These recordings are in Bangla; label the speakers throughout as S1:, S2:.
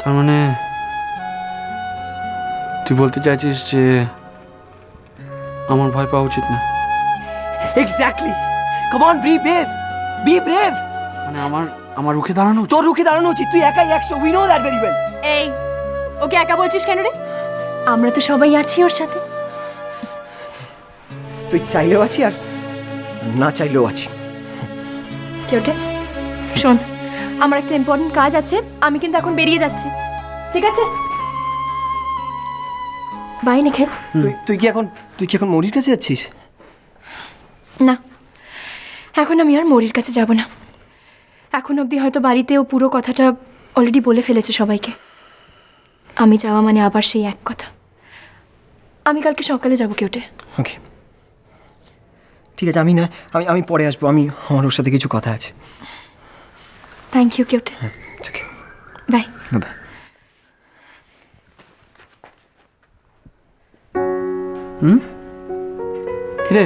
S1: তার মানে তুই বলতে চাইছিস যে আমার ভয় পাওয়া উচিত না?
S2: Exactly. Come on, be brave, be brave.
S1: মানে আমার রুখে দাঁড়ানো?
S2: তোর রুখে দাঁড়ানো উচিত। তুই একাই 100, we know that very well.
S3: এই, ওকে একা বলছিস কেন রে? আমরা তো সবাই আছি ওর সাথে।
S2: তুই চাইলেও আছি আর না চাইলেও আছি।
S3: কেউটে শোন, আমার একটা ইম্পর্টেন্ট কাজ আছে, আমি কিন্তু এখন বেরিয়ে যাচ্ছি, ঠিক আছে? বাই নিখিল।
S2: তুই কি এখন মরির কাছে যাচ্ছিস?
S3: না, এখন আমি আর মরির কাছে যাব না। এখন অবধি হয়তো বাড়িতে ও পুরো কথাটা অলরেডি বলে ফেলেছে সবাইকে। আমি যাওয়া মানে আবার সেই এক কথা। আমি কালকে সকালে যাব কেউটে।
S2: ওকে, ঠিক আছে। আমি পরে আসবো। আমার ওর সাথে কিছু কথা আছে।
S3: থ্যাংক ইউ কেউটে।
S2: Okay,
S3: bye.
S2: বাই।
S1: কিরে,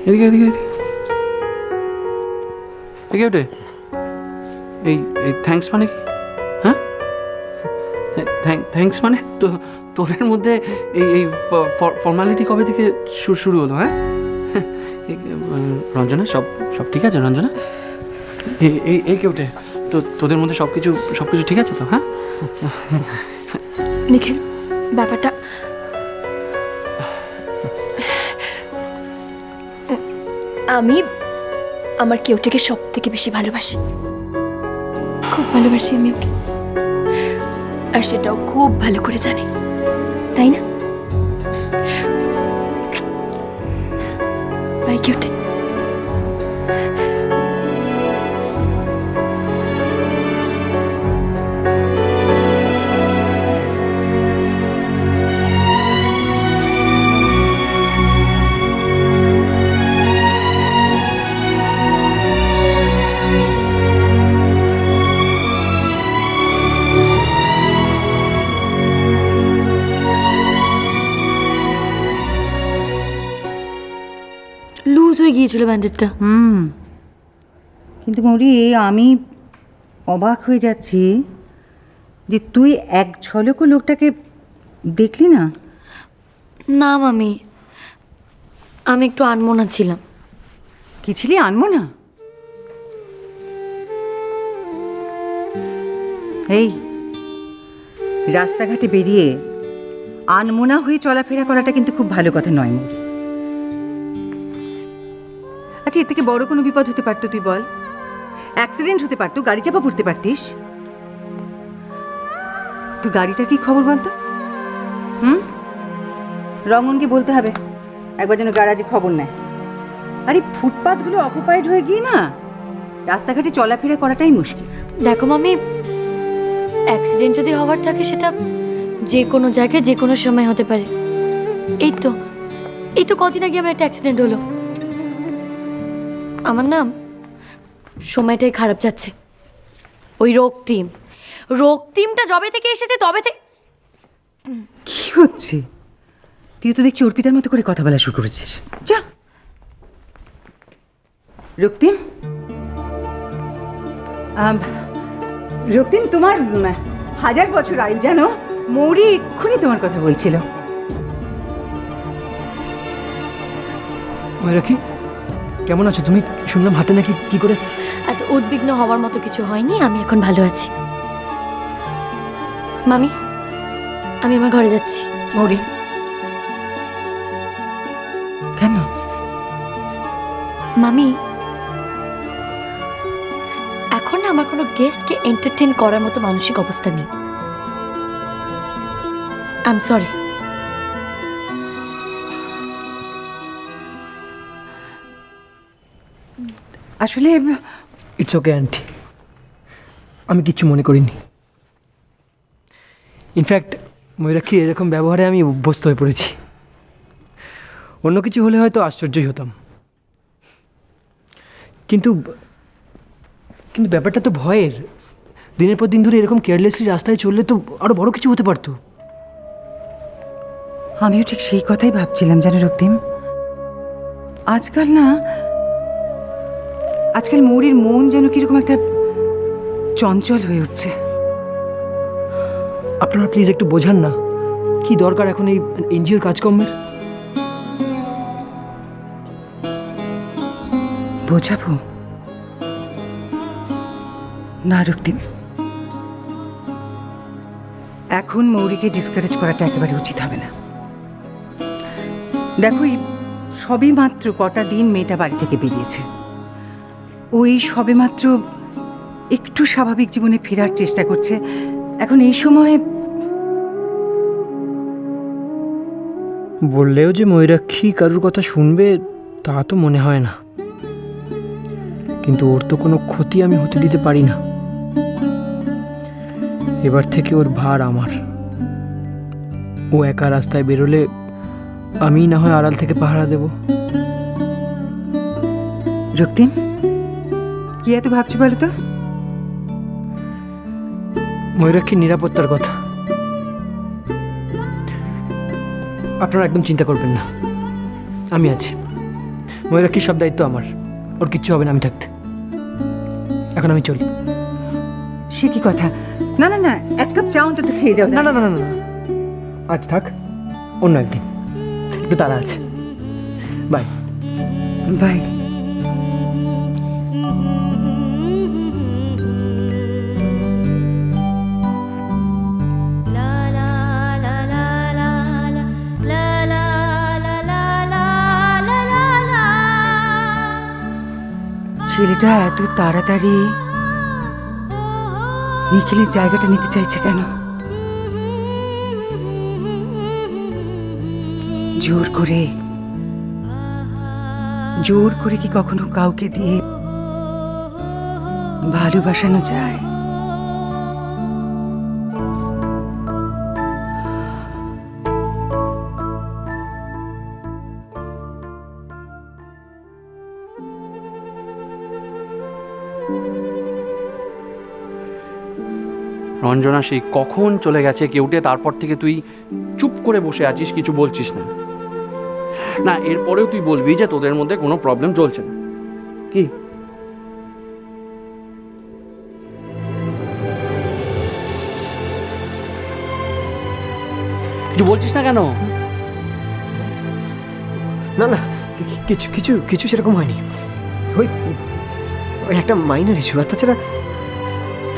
S1: এদিকে এদিকে এদিকে এদিকে ওঠে। এই থ্যাঙ্কস মানে কি? হ্যাঁ, থ্যাঙ্কস মানে তোদের মধ্যে এই ফর্মালিটি কবে থেকে শুরু হলো? হ্যাঁ রঞ্জনা, সব ঠিক আছে? রঞ্জনা, এই কে ওঠে? তোদের মধ্যে সব কিছু ঠিক আছে তো? হ্যাঁ
S3: নিখিল, ব্যাপারটা আমি আমার কেউটাকে সব থেকে বেশি ভালোবাসি। খুব ভালোবাসি আমি ওকে, আর সেটাও খুব ভালো করে জানি, তাই না? বাই কেউটে।
S4: লুজ হয়ে গিয়েছিল ব্যান্ডেডটা।
S5: কিন্তু মৌরি, আমি অবাক হয়ে যাচ্ছি যে তুই এক ঝলকও লোকটাকে দেখলি না।
S4: না মামি, আমি একটু আনমনা ছিলাম।
S5: কি ছিলি, আনবো না? এই রাস্তাঘাটে বেরিয়ে আনমনা হয়ে চলাফেরা করাটা কিন্তু খুব ভালো কথা নয় মোর। আচ্ছা, এর থেকে বড় কোনো বিপদ হতে পারতো, তুই বল? অ্যাক্সিডেন্ট হতে পারতো, গাড়ি চাপা পড়তে পারতিস। তুই গাড়িটার কি খবর বলতো? রঙ্গনকে বলতে হবে একবার যেন গ্যারাজে খবর নেয়। আরে ফুটপাথগুলো অকুপাইড হয়ে গিয়ে না রাস্তাঘাটে চলাফেরা করাটাই মুশকিল।
S4: দেখো মামি, অ্যাক্সিডেন্ট যদি হওয়ার থাকে সেটা যে কোনো জায়গায় যে কোনো সময় হতে পারে। এই তো কদিন আগে আমার একটা অ্যাক্সিডেন্ট হলো। আমার না সময়টাই খারাপ যাচ্ছে। ওই রক্তিমটা যবে থেকে এসেছে তবে থেকে।
S5: কি হচ্ছে? তুই তো দেখছি অর্পিতার মতো করে কথা বলা শুরু করেছিস। যা রক্তিম, রক্তিম, তোমার 1000 বছর আয়ু জানো। মৌরি এক্ষুনি তোমার কথা বলছিল।
S2: ময়ূরাক্ষী, কেমন আছো তুমি? শুনলাম হাতে নাকি কি করে।
S4: এত উদ্বিগ্ন হওয়ার মতো কিছু হয়নি, আমি এখন ভালো আছি। মামি, আমি আমার ঘরে যাচ্ছি।
S5: মৌরি, কেন?
S4: মামি, এখন না আমার কোনো গেস্টকে এন্টারটেইন করার মতো মানসিক অবস্থা নেই। I am sorry.
S5: আসলে
S2: ইটস ওকে আন্টি, আমি কিচ্ছু মনে করিনি। ইনফ্যাক্ট ময়ূরাক্ষীর এরকম ব্যবহারে আমি অভ্যস্ত হয়ে পড়েছি। অন্য কিছু হলে হয়তো আশ্চর্যই হতাম, কিন্তু ব্যাপারটা তো ভয়ের। দিনের পর দিন ধরে এরকম কেয়ারলেসলি রাস্তায় চললে তো আরো বড় কিছু হতে পারতো।
S5: আমিও ঠিক সেই কথাই ভাবছিলাম জানো রক্তিম। আজকাল মৌরির মন যেন কিরকম একটা চঞ্চল হয়ে উঠছে।
S2: আপনারা প্লিজ একটু বোঝান না, কি দরকার এখন এই এনজিওর কাজকর্মের?
S5: বোঝাবো না রক্তিম, এখন মৌরিকে ডিসকারেজ করাটা একেবারে উচিত হবে না। দেখো, এই সবে মাত্র কটা দিন মেয়েটা বাড়ি থেকে বেরিয়েছে, ওই সবে মাত্র একটু স্বাভাবিক জীবনে ফেরার চেষ্টা করছে। এখন এই সময়ে
S2: বললেও যে ময়ূরাক্ষী কারুর কথা শুনবে তা তো মনে হয় না, কিন্তু ওর তো কোনো ক্ষতি আমি হতে দিতে পারি না। এবার থেকে ওর ভার আমার। ও একা রাস্তায় বেরোলে আমি না হয় আড়াল থেকে পাহারা দেব।
S5: রক্তিম, কি এত ভাবছো বলো তো?
S2: ময়ূরাক্ষীর নিরাপত্তার কথা। আপনারা একদম চিন্তা করবেন না, আমি আছি। ময়ূরাক্ষীর সব দায়িত্ব আমার, ওর কিচ্ছু হবে না আমি থাকতে। এখন আমি চলি।
S5: সে কি কথা? না না না, এক কাপ চা অন্তত খেয়ে যাও।
S2: না না না না না, আজ থাক, অন্য একদিন। একটু তাড়া আছে। Bye
S5: bye. ছেলেটা এত তাড়াতাড়ি নিখিলের জায়গাটা নিতে চাইছে কেন? জোর করে কি কখনো কাউকে দিয়ে ভালোবাসানো যায়?
S1: রঞ্জনা সেই কখন চলে গেছে কেউটে, তারপর থেকে তুই চুপ করে বসে আছিস, কিছু বলছিস না। না, এরপরেও তুই বলবি যে তোদের মধ্যে কোনো প্রবলেম চলছে না, কি? কিছু বলছিস না কেন?
S6: না না, কিছু কিছু কিছু সেরকম হয়নি। ওই ওই একটা মাইনর ইস্যু। আর তাছাড়া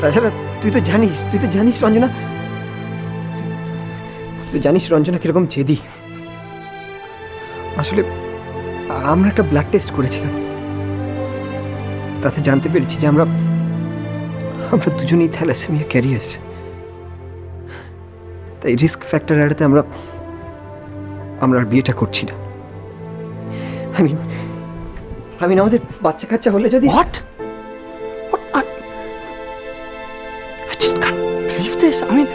S6: তাছাড়া তুই তো জানিস রঞ্জনা, তুই জানিস রঞ্জনা কিরকম জেদি। আসলে আমরা একটা ব্লাড টেস্ট করেছিলাম, তাতে জানতে পেরেছি যে আমরা দুজনেই থ্যালাসেমিয়া ক্যারিয়ার্স। তাই রিস্ক ফ্যাক্টর এড়াতে আমরা আর বিয়েটা করছি না। আমি আমাদের বাচ্চা কাচ্চা হলে যদি
S1: What? I just can't believe this. I mean,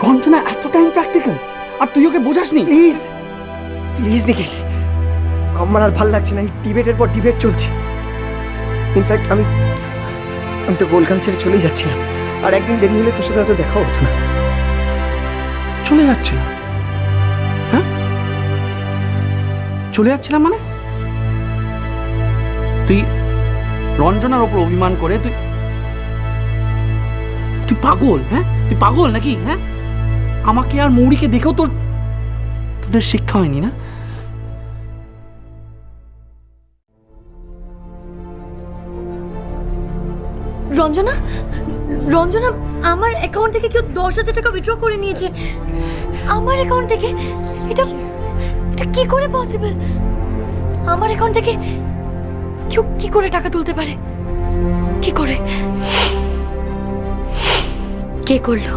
S1: Ranjana এতটাই প্র্যাকটিক্যাল, আর তুই ওকে বোঝাসনি?
S6: প্লিজ নিখিল, আমার আর ভাল লাগছে না। এই ডিবেটের পর ডিবেট চলছে। ইনফ্যাক্ট আমি তো গোলকাল ছেড়ে চলেই যাচ্ছিলাম, আর একদিন দেরি হলে তোর সাথে হয়তো দেখা হতো না।
S1: চলে যাচ্ছিল? হ্যাঁ, চলে যাচ্ছিলাম মানে? তুই রঞ্জনার ওপর অভিমান করে তুই পাগল? হ্যাঁ, তুই পাগল নাকি? হ্যাঁ, আমাকে আর মৌরিকে দেখেও তোদের শিক্ষা হয়নি না?
S4: রঞ্জনা, রঞ্জনা, আমার অ্যাকাউন্ট থেকে কেউ 10,000 টাকা উইথড্র করে নিয়েছে। আমার অ্যাকাউন্ট থেকে? এটা কি করে পসিবল? আমার অ্যাকাউন্ট থেকে কেউ কি করে টাকা তুলতে পারে? কি করে? কে করলো?